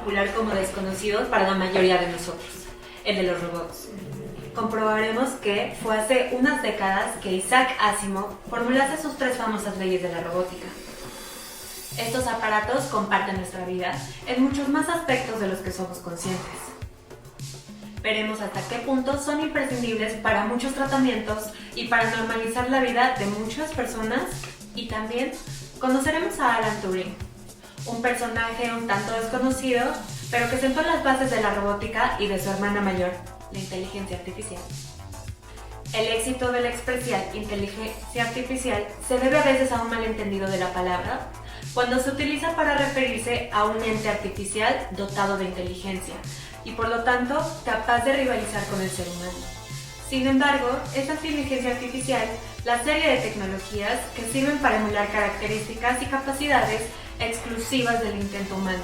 popular como desconocido para la mayoría de nosotros, el de los robots. Comprobaremos que fue hace unas décadas que Isaac Asimov formulase sus 3 famosas leyes de la robótica. Estos aparatos comparten nuestra vida en muchos más aspectos de los que somos conscientes. Veremos hasta qué punto son imprescindibles para muchos tratamientos y para normalizar la vida de muchas personas, y también conoceremos a Alan Turing, un personaje un tanto desconocido, pero que sentó las bases de la robótica y de su hermana mayor, la inteligencia artificial. El éxito de la expresión inteligencia artificial se debe a veces a un malentendido de la palabra, cuando se utiliza para referirse a un ente artificial dotado de inteligencia y por lo tanto capaz de rivalizar con el ser humano. Sin embargo, esta inteligencia artificial, la serie de tecnologías que sirven para emular características y capacidades exclusivas del intento humano,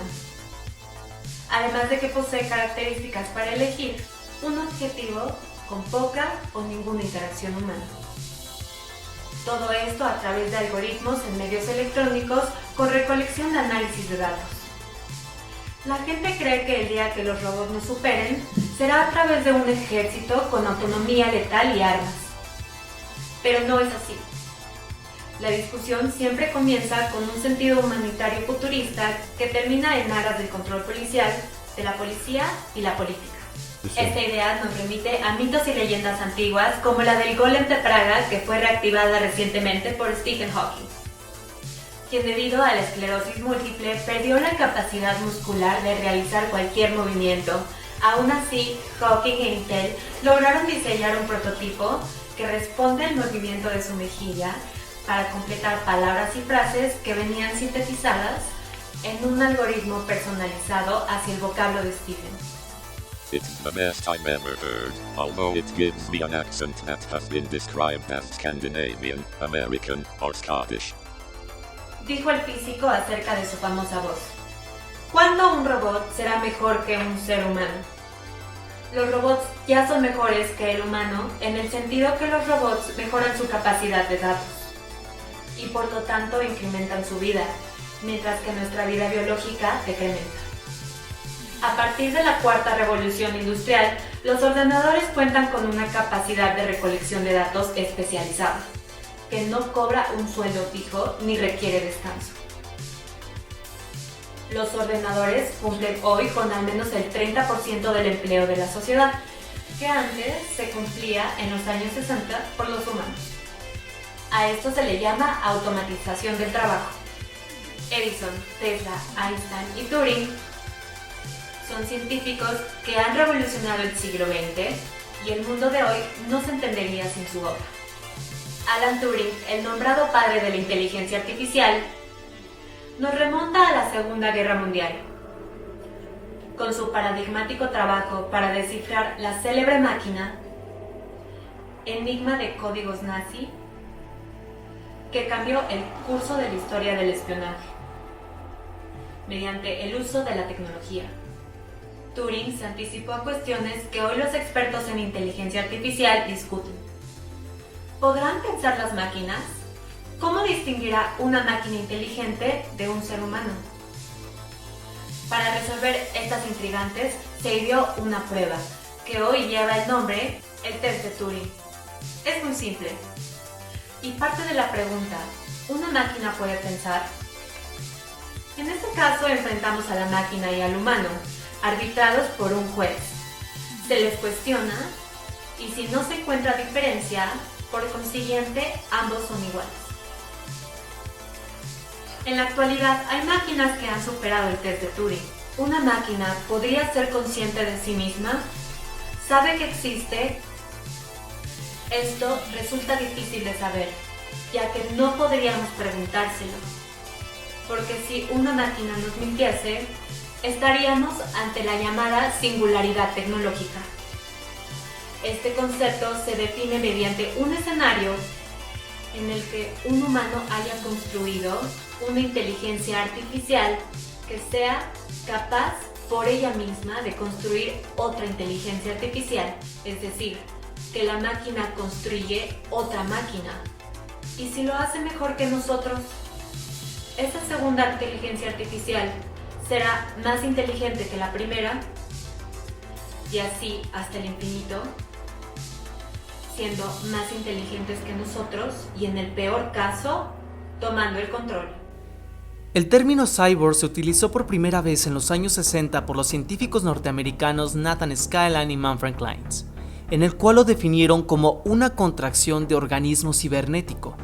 además de que posee características para elegir un objetivo con poca o ninguna interacción humana. Todo esto a través de algoritmos en medios electrónicos con recolección de análisis de datos. La gente cree que el día que los robots nos superen será a través de un ejército con autonomía letal y armas. Pero no es así. La discusión siempre comienza con un sentido humanitario futurista que termina en aras del control policial, de la policía y la política. Esta idea nos remite a mitos y leyendas antiguas como la del Golem de Praga, que fue reactivada recientemente por Stephen Hawking, quien debido a la esclerosis múltiple perdió la capacidad muscular de realizar cualquier movimiento. Aún así, Hawking e Intel lograron diseñar un prototipo que responde al movimiento de su mejilla para completar palabras y frases que venían sintetizadas en un algoritmo personalizado hacia el vocablo de Stephen. It's the best I've ever heard, although it gives me an accent that has been described as Scandinavian, American, or Scottish. Dijo el físico acerca de su famosa voz. ¿Cuándo un robot será mejor que un ser humano? Los robots ya son mejores que el humano en el sentido que los robots mejoran su capacidad de datos y por lo tanto incrementan su vida, mientras que nuestra vida biológica decrementa. A partir de la cuarta revolución industrial, los ordenadores cuentan con una capacidad de recolección de datos especializada, que no cobra un sueldo fijo ni requiere descanso. Los ordenadores cumplen hoy con al menos el 30% del empleo de la sociedad, que antes se cumplía en los años 60 por los humanos. A esto se le llama automatización del trabajo. Edison, Tesla, Einstein y Turing son científicos que han revolucionado el siglo XX y el mundo de hoy no se entendería sin su obra. Alan Turing, el nombrado padre de la inteligencia artificial, nos remonta a la Segunda Guerra Mundial, con su paradigmático trabajo para descifrar la célebre máquina, enigma de códigos nazi, que cambió el curso de la historia del espionaje, mediante el uso de la tecnología. Turing se anticipó a cuestiones que hoy los expertos en inteligencia artificial discuten. ¿Podrán pensar las máquinas? ¿Cómo distinguirá una máquina inteligente de un ser humano? Para resolver estas intrigantes, se ideó una prueba, que hoy lleva el nombre, el test de Turing. Es muy simple. Y parte de la pregunta, ¿una máquina puede pensar? En este caso enfrentamos a la máquina y al humano, arbitrados por un juez. Se les cuestiona y si no se encuentra diferencia, por consiguiente, ambos son iguales. En la actualidad hay máquinas que han superado el test de Turing. ¿Una máquina podría ser consciente de sí misma? ¿Sabe que existe? Esto resulta difícil de saber, ya que no podríamos preguntárselo. Porque si una máquina nos mintiese, estaríamos ante la llamada singularidad tecnológica. Este concepto se define mediante un escenario en el que un humano haya construido una inteligencia artificial que sea capaz por ella misma de construir otra inteligencia artificial, es decir, que la máquina construye otra máquina. ¿Y si lo hace mejor que nosotros? Esta segunda inteligencia artificial será más inteligente que la primera y así hasta el infinito, siendo más inteligentes que nosotros y en el peor caso, tomando el control. El término cyborg se utilizó por primera vez en los años 60 por los científicos norteamericanos Nathan Skyline y Manfred Kleins, en el cual lo definieron como una contracción de organismo cibernético.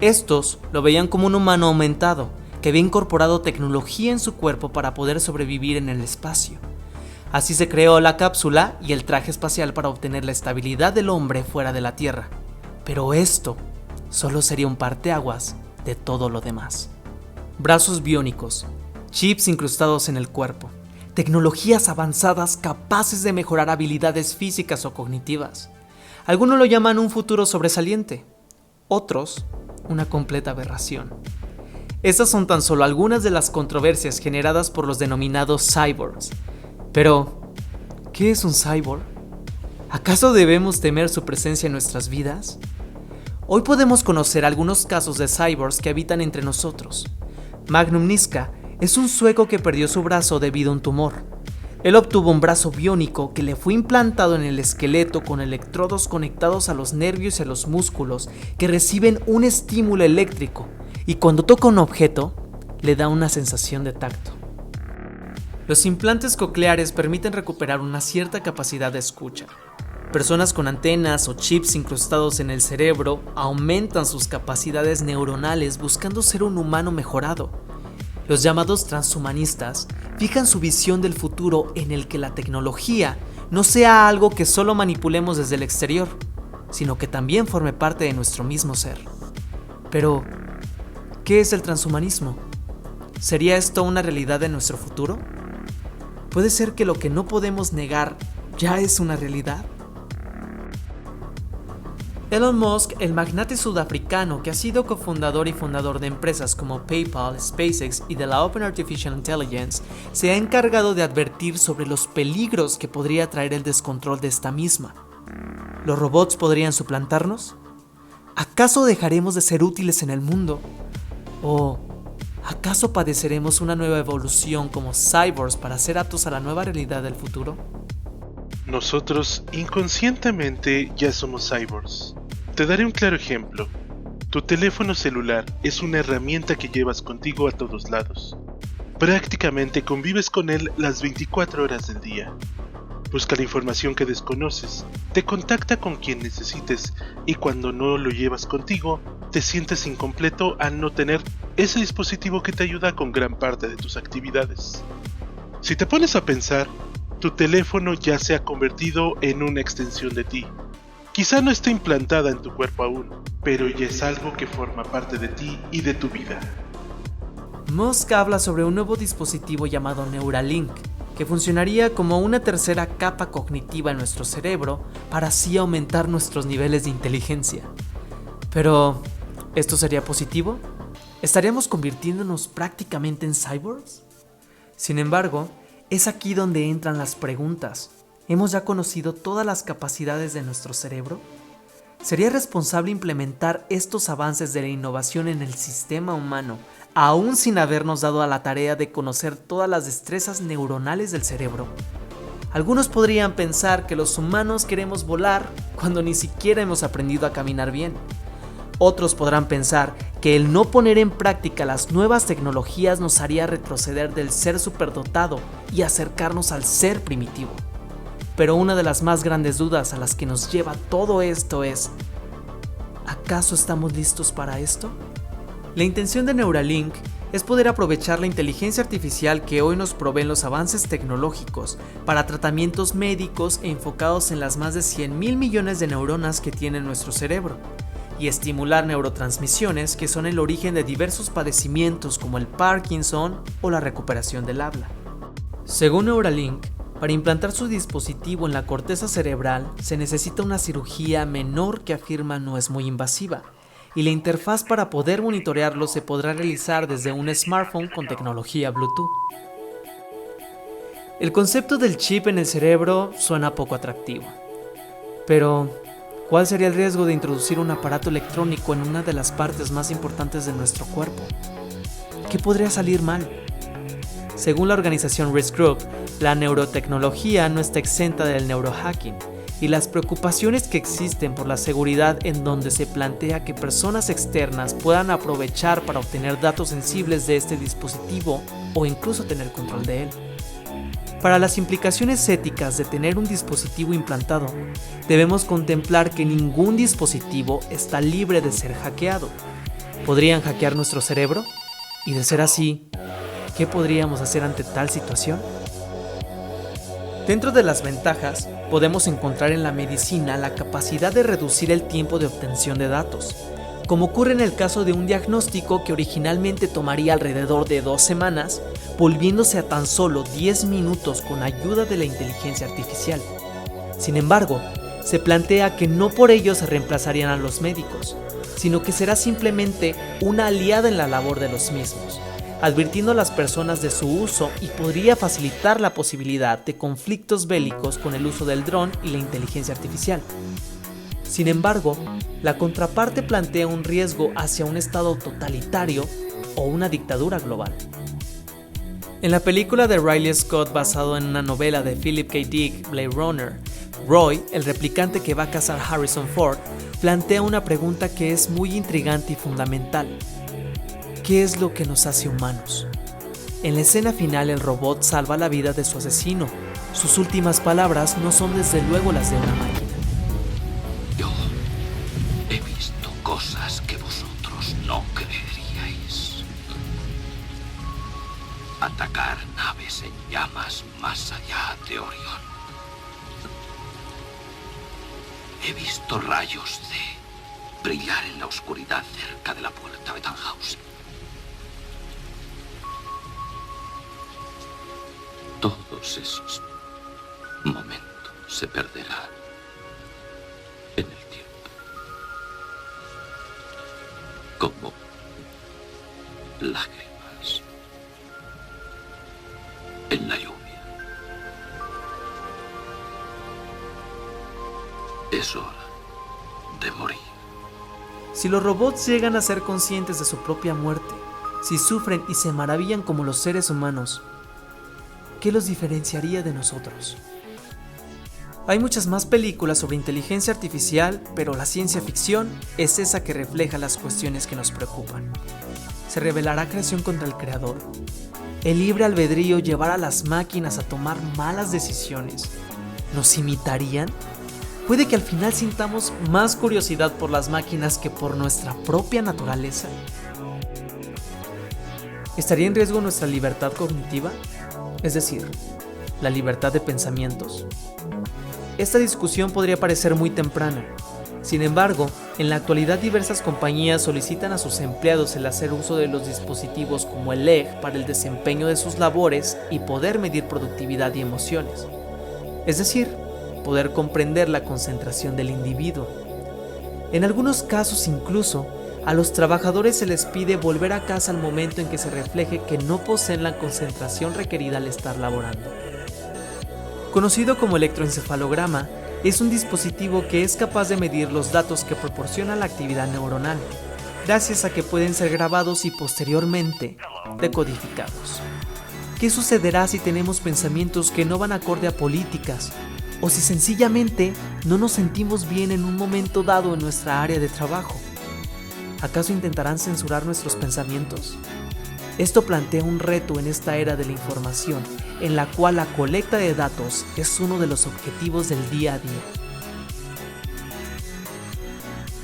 Estos lo veían como un humano aumentado, que había incorporado tecnología en su cuerpo para poder sobrevivir en el espacio. Así se creó la cápsula y el traje espacial para obtener la estabilidad del hombre fuera de la Tierra. Pero esto solo sería un parteaguas de todo lo demás. Brazos biónicos, chips incrustados en el cuerpo, tecnologías avanzadas capaces de mejorar habilidades físicas o cognitivas. Algunos lo llaman un futuro sobresaliente, otros una completa aberración. Estas son tan solo algunas de las controversias generadas por los denominados cyborgs. Pero, ¿qué es un cyborg? ¿Acaso debemos temer su presencia en nuestras vidas? Hoy podemos conocer algunos casos de cyborgs que habitan entre nosotros. Magnum Niska es un sueco que perdió su brazo debido a un tumor. Él obtuvo un brazo biónico que le fue implantado en el esqueleto con electrodos conectados a los nervios y a los músculos que reciben un estímulo eléctrico y cuando toca un objeto le da una sensación de tacto. Los implantes cocleares permiten recuperar una cierta capacidad de escucha. Personas con antenas o chips incrustados en el cerebro aumentan sus capacidades neuronales buscando ser un humano mejorado. Los llamados transhumanistas fijan su visión del futuro en el que la tecnología no sea algo que solo manipulemos desde el exterior, sino que también forme parte de nuestro mismo ser. Pero, ¿qué es el transhumanismo? ¿Sería esto una realidad en nuestro futuro? ¿Puede ser que lo que no podemos negar ya es una realidad? Elon Musk, el magnate sudafricano que ha sido cofundador y fundador de empresas como PayPal, SpaceX y de la Open Artificial Intelligence, se ha encargado de advertir sobre los peligros que podría traer el descontrol de esta misma. ¿Los robots podrían suplantarnos? ¿Acaso dejaremos de ser útiles en el mundo? ¿O acaso padeceremos una nueva evolución como cyborgs para ser aptos a la nueva realidad del futuro? Nosotros inconscientemente ya somos cyborgs. Te daré un claro ejemplo. Tu teléfono celular es una herramienta que llevas contigo a todos lados. Prácticamente convives con él las 24 horas del día. Busca la información que desconoces, te contacta con quien necesites y cuando no lo llevas contigo, te sientes incompleto al no tener ese dispositivo que te ayuda con gran parte de tus actividades. Si te pones a pensar, tu teléfono ya se ha convertido en una extensión de ti. Quizá no esté implantada en tu cuerpo aún, pero ya es algo que forma parte de ti y de tu vida. Musk habla sobre un nuevo dispositivo llamado Neuralink, que funcionaría como una tercera capa cognitiva en nuestro cerebro para así aumentar nuestros niveles de inteligencia. Pero, ¿esto sería positivo? ¿Estaríamos convirtiéndonos prácticamente en cyborgs? Sin embargo, es aquí donde entran las preguntas. ¿Hemos ya conocido todas las capacidades de nuestro cerebro? ¿Sería responsable implementar estos avances de la innovación en el sistema humano, aún sin habernos dado a la tarea de conocer todas las destrezas neuronales del cerebro? Algunos podrían pensar que los humanos queremos volar cuando ni siquiera hemos aprendido a caminar bien. Otros podrán pensar que el no poner en práctica las nuevas tecnologías nos haría retroceder del ser superdotado y acercarnos al ser primitivo. Pero una de las más grandes dudas a las que nos lleva todo esto es: ¿acaso estamos listos para esto? La intención de Neuralink es poder aprovechar la inteligencia artificial que hoy nos proveen los avances tecnológicos para tratamientos médicos enfocados en las más de 100.000 millones de neuronas que tiene nuestro cerebro, y estimular neurotransmisiones que son el origen de diversos padecimientos como el Parkinson o la recuperación del habla. Según Neuralink, para implantar su dispositivo en la corteza cerebral se necesita una cirugía menor que afirma no es muy invasiva, y la interfaz para poder monitorearlo se podrá realizar desde un smartphone con tecnología Bluetooth. El concepto del chip en el cerebro suena poco atractivo, pero ¿cuál sería el riesgo de introducir un aparato electrónico en una de las partes más importantes de nuestro cuerpo? ¿Qué podría salir mal? Según la organización Risk Group, la neurotecnología no está exenta del neurohacking, y las preocupaciones que existen por la seguridad en donde se plantea que personas externas puedan aprovechar para obtener datos sensibles de este dispositivo o incluso tener control de él. Para las implicaciones éticas de tener un dispositivo implantado, debemos contemplar que ningún dispositivo está libre de ser hackeado. ¿Podrían hackear nuestro cerebro? Y de ser así, ¿qué podríamos hacer ante tal situación? Dentro de las ventajas, podemos encontrar en la medicina la capacidad de reducir el tiempo de obtención de datos, como ocurre en el caso de un diagnóstico que originalmente tomaría alrededor de 2 semanas, volviéndose a tan solo 10 minutos con ayuda de la inteligencia artificial. Sin embargo, se plantea que no por ello se reemplazarían a los médicos, sino que será simplemente una aliada en la labor de los mismos, advirtiendo a las personas de su uso y podría facilitar la posibilidad de conflictos bélicos con el uso del dron y la inteligencia artificial. Sin embargo, la contraparte plantea un riesgo hacia un estado totalitario o una dictadura global. En la película de Ridley Scott basado en una novela de Philip K. Dick, Blade Runner, Roy, el replicante que va a cazar a Harrison Ford, plantea una pregunta que es muy intrigante y fundamental. ¿Qué es lo que nos hace humanos? En la escena final el robot salva la vida de su asesino. Sus últimas palabras no son desde luego las de una máquina. Yo he visto cosas que vosotros no creeríais. Atacar naves en llamas más allá de Orión. He visto rayos de brillar en la oscuridad cerca de la puerta de Tannhausen. Todos esos momentos se perderán en el tiempo. Como lágrimas en la lluvia. Es hora de morir. Si los robots llegan a ser conscientes de su propia muerte, si sufren y se maravillan como los seres humanos, ¿qué los diferenciaría de nosotros? Hay muchas más películas sobre inteligencia artificial, pero la ciencia ficción es esa que refleja las cuestiones que nos preocupan. ¿Se rebelará creación contra el creador? ¿El libre albedrío llevará a las máquinas a tomar malas decisiones? ¿Nos imitarían? ¿Puede que al final sintamos más curiosidad por las máquinas que por nuestra propia naturaleza? ¿Estaría en riesgo nuestra libertad cognitiva? Es decir, la libertad de pensamientos. Esta discusión podría parecer muy temprana. Sin embargo, en la actualidad diversas compañías solicitan a sus empleados el hacer uso de los dispositivos como el EEG para el desempeño de sus labores y poder medir productividad y emociones. Es decir, poder comprender la concentración del individuo. En algunos casos incluso, a los trabajadores se les pide volver a casa al momento en que se refleje que no poseen la concentración requerida al estar laborando. Conocido como electroencefalograma, es un dispositivo que es capaz de medir los datos que proporciona la actividad neuronal, gracias a que pueden ser grabados y posteriormente decodificados. ¿Qué sucederá si tenemos pensamientos que no van acorde a políticas? O si sencillamente no nos sentimos bien en un momento dado en nuestra área de trabajo. ¿Acaso intentarán censurar nuestros pensamientos? Esto plantea un reto en esta era de la información, en la cual la colecta de datos es uno de los objetivos del día a día.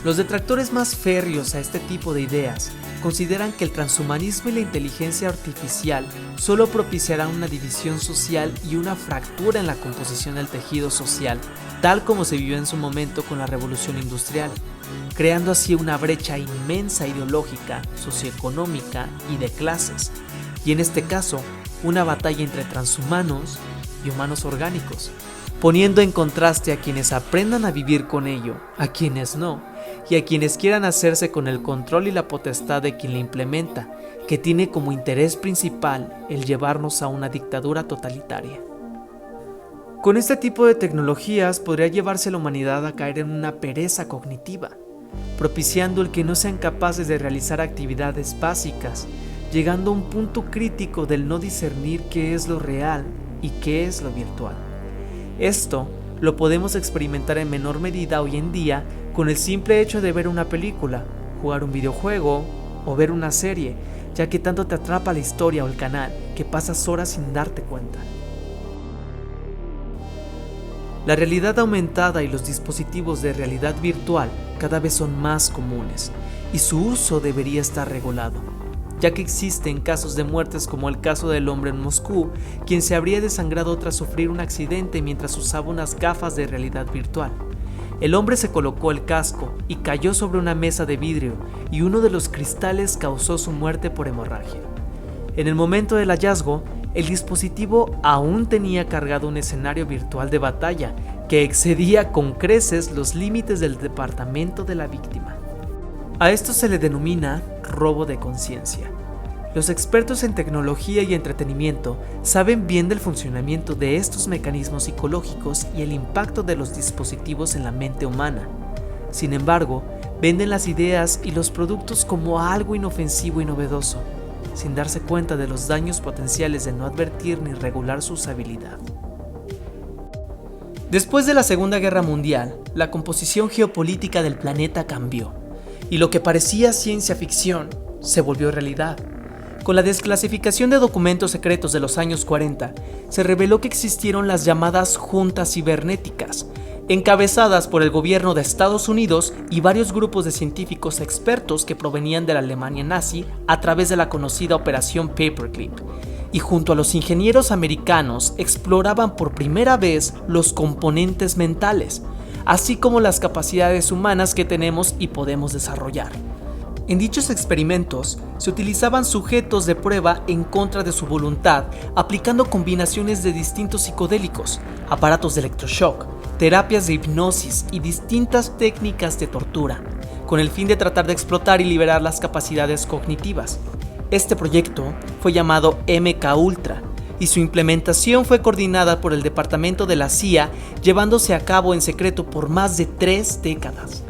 Los detractores más férreos a este tipo de ideas consideran que el transhumanismo y la inteligencia artificial solo propiciarán una división social y una fractura en la composición del tejido social, tal como se vivió en su momento con la revolución industrial, creando así una brecha inmensa ideológica, socioeconómica y de clases, y en este caso, una batalla entre transhumanos y humanos orgánicos, poniendo en contraste a quienes aprendan a vivir con ello, a quienes no, y a quienes quieran hacerse con el control y la potestad de quien la implementa, que tiene como interés principal el llevarnos a una dictadura totalitaria. Con este tipo de tecnologías podría llevarse a la humanidad a caer en una pereza cognitiva, propiciando el que no sean capaces de realizar actividades básicas, llegando a un punto crítico del no discernir qué es lo real y qué es lo virtual. Esto lo podemos experimentar en menor medida hoy en día con el simple hecho de ver una película, jugar un videojuego o ver una serie, ya que tanto te atrapa la historia o el canal que pasas horas sin darte cuenta. La realidad aumentada y los dispositivos de realidad virtual cada vez son más comunes y su uso debería estar regulado, ya que existen casos de muertes como el caso del hombre en Moscú, quien se habría desangrado tras sufrir un accidente mientras usaba unas gafas de realidad virtual. El hombre se colocó el casco y cayó sobre una mesa de vidrio y uno de los cristales causó su muerte por hemorragia. En el momento del hallazgo, el dispositivo aún tenía cargado un escenario virtual de batalla que excedía con creces los límites del departamento de la víctima. A esto se le denomina robo de conciencia. Los expertos en tecnología y entretenimiento saben bien del funcionamiento de estos mecanismos psicológicos y el impacto de los dispositivos en la mente humana. Sin embargo, venden las ideas y los productos como algo inofensivo y novedoso, sin darse cuenta de los daños potenciales de no advertir ni regular su usabilidad. Después de la Segunda Guerra Mundial, la composición geopolítica del planeta cambió, y lo que parecía ciencia ficción se volvió realidad. Con la desclasificación de documentos secretos de los años 40, se reveló que existieron las llamadas juntas cibernéticas, encabezadas por el gobierno de Estados Unidos y varios grupos de científicos expertos que provenían de la Alemania nazi a través de la conocida Operación Paperclip, y junto a los ingenieros americanos exploraban por primera vez los componentes mentales, así como las capacidades humanas que tenemos y podemos desarrollar. En dichos experimentos se utilizaban sujetos de prueba en contra de su voluntad, aplicando combinaciones de distintos psicodélicos, aparatos de electroshock, terapias de hipnosis y distintas técnicas de tortura, con el fin de tratar de explotar y liberar las capacidades cognitivas. Este proyecto fue llamado MK Ultra y su implementación fue coordinada por el departamento de la CIA, llevándose a cabo en secreto por más de 3 décadas.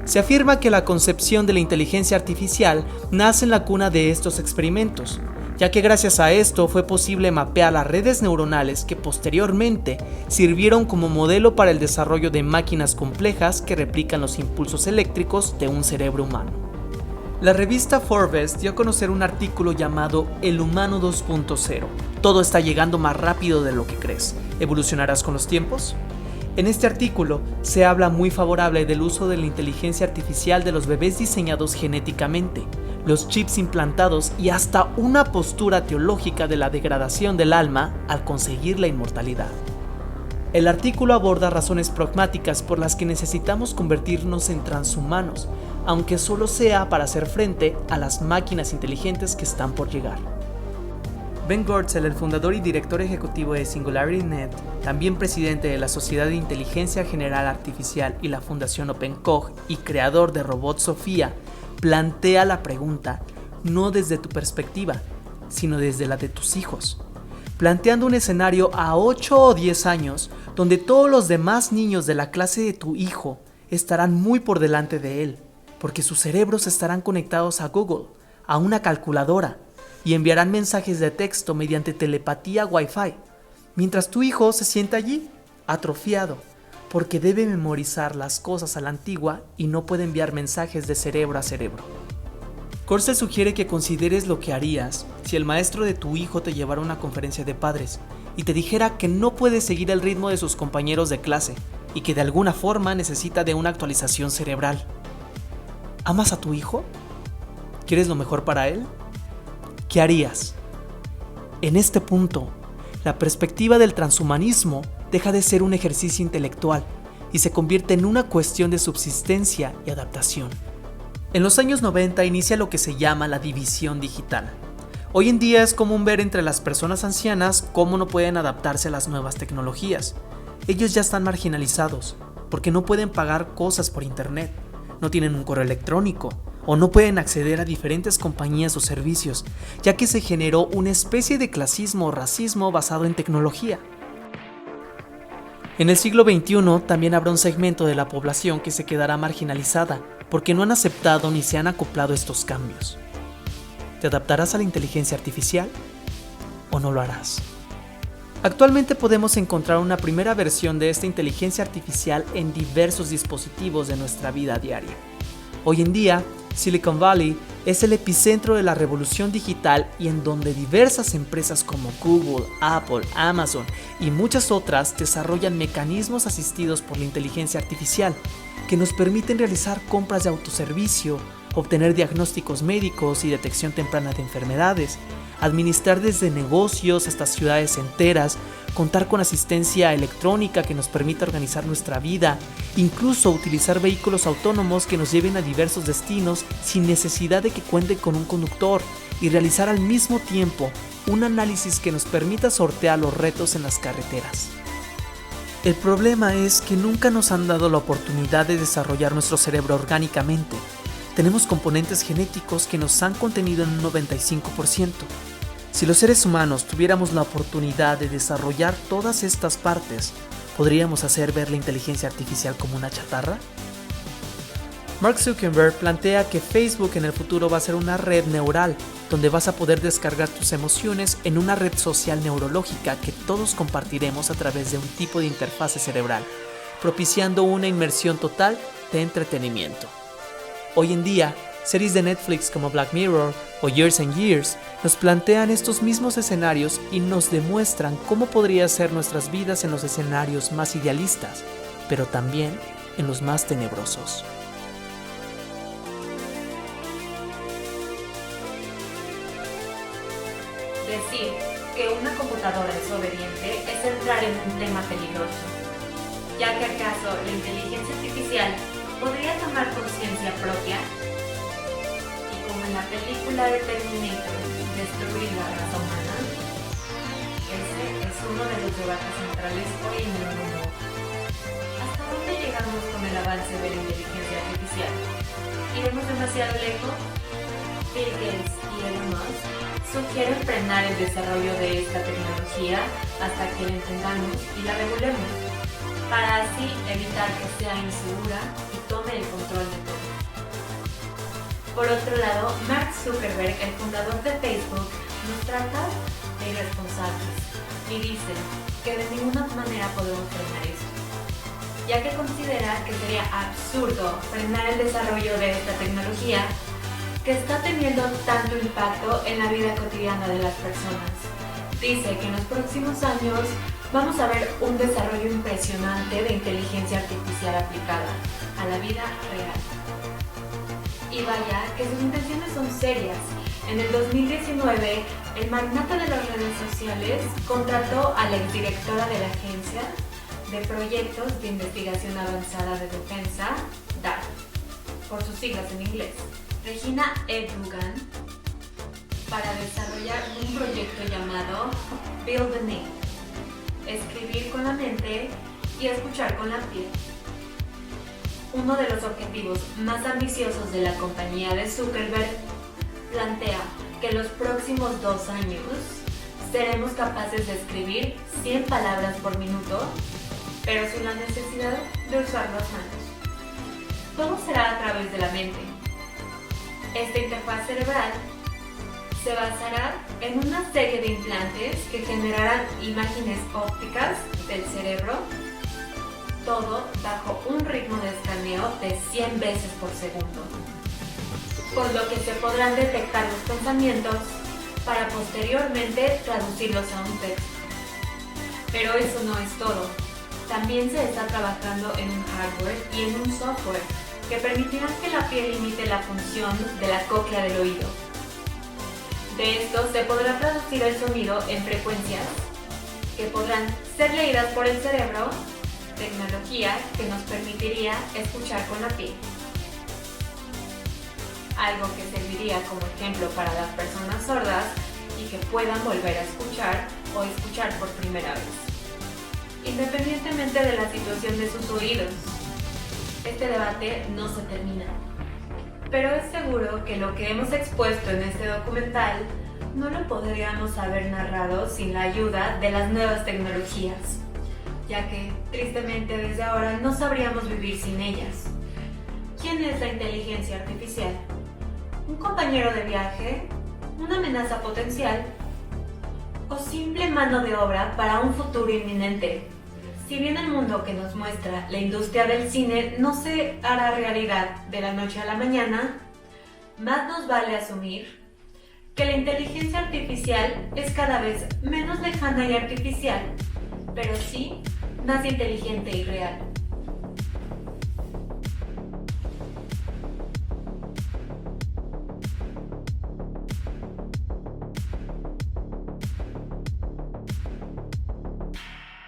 Se afirma que la concepción de la inteligencia artificial nace en la cuna de estos experimentos, ya que gracias a esto fue posible mapear las redes neuronales que posteriormente sirvieron como modelo para el desarrollo de máquinas complejas que replican los impulsos eléctricos de un cerebro humano. La revista Forbes dio a conocer un artículo llamado El humano 2.0. Todo está llegando más rápido de lo que crees. ¿Evolucionarás con los tiempos? En este artículo se habla muy favorable del uso de la inteligencia artificial de los bebés diseñados genéticamente, los chips implantados y hasta una postura teológica de la degradación del alma al conseguir la inmortalidad. El artículo aborda razones pragmáticas por las que necesitamos convertirnos en transhumanos, aunque solo sea para hacer frente a las máquinas inteligentes que están por llegar. Ben Goertzel, el fundador y director ejecutivo de SingularityNet, también presidente de la Sociedad de Inteligencia General Artificial y la Fundación OpenCog y creador de Robot Sofía, plantea la pregunta no desde tu perspectiva, sino desde la de tus hijos, planteando un escenario a 8 o 10 años donde todos los demás niños de la clase de tu hijo estarán muy por delante de él, porque sus cerebros estarán conectados a Google, a una calculadora, y enviarán mensajes de texto mediante telepatía Wi-Fi, mientras tu hijo se sienta allí, atrofiado, porque debe memorizar las cosas a la antigua y no puede enviar mensajes de cerebro a cerebro. Goertzel sugiere que consideres lo que harías si el maestro de tu hijo te llevara a una conferencia de padres y te dijera que no puede seguir el ritmo de sus compañeros de clase y que de alguna forma necesita de una actualización cerebral. ¿Amas a tu hijo? ¿Quieres lo mejor para él? ¿Qué harías? En este punto, la perspectiva del transhumanismo deja de ser un ejercicio intelectual y se convierte en una cuestión de subsistencia y adaptación. En los años 90 inicia lo que se llama la división digital. Hoy en día es común ver entre las personas ancianas cómo no pueden adaptarse a las nuevas tecnologías. Ellos ya están marginalizados porque no pueden pagar cosas por internet, no tienen un correo electrónico, o no pueden acceder a diferentes compañías o servicios, ya que se generó una especie de clasismo o racismo basado en tecnología. En el siglo XXI también habrá un segmento de la población que se quedará marginalizada, porque no han aceptado ni se han acoplado a estos cambios. ¿Te adaptarás a la inteligencia artificial o no lo harás? Actualmente podemos encontrar una primera versión de esta inteligencia artificial en diversos dispositivos de nuestra vida diaria. Hoy en día, Silicon Valley es el epicentro de la revolución digital y en donde diversas empresas como Google, Apple, Amazon y muchas otras desarrollan mecanismos asistidos por la inteligencia artificial que nos permiten realizar compras de autoservicio, obtener diagnósticos médicos y detección temprana de enfermedades, administrar desde negocios hasta ciudades enteras, contar con asistencia electrónica que nos permita organizar nuestra vida, incluso utilizar vehículos autónomos que nos lleven a diversos destinos sin necesidad de que cuenten con un conductor y realizar al mismo tiempo un análisis que nos permita sortear los retos en las carreteras. El problema es que nunca nos han dado la oportunidad de desarrollar nuestro cerebro orgánicamente. Tenemos componentes genéticos que nos han contenido en un 95%. Si los seres humanos tuviéramos la oportunidad de desarrollar todas estas partes, ¿podríamos hacer ver la inteligencia artificial como una chatarra? Mark Zuckerberg plantea que Facebook en el futuro va a ser una red neural, donde vas a poder descargar tus emociones en una red social neurológica que todos compartiremos a través de un tipo de interfase cerebral, propiciando una inmersión total de entretenimiento. Hoy en día, series de Netflix como Black Mirror o Years and Years nos plantean estos mismos escenarios y nos demuestran cómo podría ser nuestras vidas en los escenarios más idealistas, pero también en los más tenebrosos. Decir que una computadora es obediente es entrar en un tema peligroso, ya que acaso la inteligencia artificial podría tomar conciencia propia y, como en la película de Terminator, destruir la raza humana. Ese es uno de los debates centrales hoy en el mundo. ¿Hasta dónde llegamos con el avance de la inteligencia artificial? ¿Iremos demasiado lejos? Bill Gates y Elon Musk sugieren frenar el desarrollo de esta tecnología hasta que la entendamos y la regulemos, para así evitar que sea insegura y tome el control de todo. Por otro lado, Mark Zuckerberg, el fundador de Facebook, nos trata de irresponsables y dice que de ninguna manera podemos frenar esto, ya que considera que sería absurdo frenar el desarrollo de esta tecnología que está teniendo tanto impacto en la vida cotidiana de las personas. Dice que en los próximos años vamos a ver un desarrollo impresionante de inteligencia artificial aplicada a la vida real. Y vaya que sus intenciones son serias. En el 2019, el magnate de las redes sociales contrató a la exdirectora de la Agencia de Proyectos de Investigación Avanzada de Defensa, DARPA, por sus siglas en inglés, Regina E. Dugan, para desarrollar un proyecto llamado Build the Name, escribir con la mente y escuchar con la piel. Uno de los objetivos más ambiciosos de la compañía de Zuckerberg plantea que en los próximos 2 años seremos capaces de escribir 100 palabras por minuto, pero sin la necesidad de usar las manos. Todo será a través de la mente. Esta interfaz cerebral se basará en una serie de implantes que generarán imágenes ópticas del cerebro, todo bajo un ritmo de escaneo de 100 veces por segundo, por lo que se podrán detectar los pensamientos para posteriormente traducirlos a un texto. Pero eso no es todo. También se está trabajando en un hardware y en un software que permitirán que la piel imite la función de la cóclea del oído. De esto se podrá traducir el sonido en frecuencias que podrán ser leídas por el cerebro, tecnología que nos permitiría escuchar con la piel. Algo que serviría como ejemplo para las personas sordas y que puedan volver a escuchar o escuchar por primera vez, independientemente de la situación de sus oídos. Este debate no se termina, pero es seguro que lo que hemos expuesto en este documental no lo podríamos haber narrado sin la ayuda de las nuevas tecnologías, ya que, tristemente, desde ahora no sabríamos vivir sin ellas. ¿Quién es la inteligencia artificial? ¿Un compañero de viaje? una amenaza potencial o simple mano de obra para un futuro inminente. Si bien el mundo que nos muestra la industria del cine no se hará realidad de la noche a la mañana, más nos vale asumir que la inteligencia artificial es cada vez menos lejana y artificial, pero sí más inteligente y real.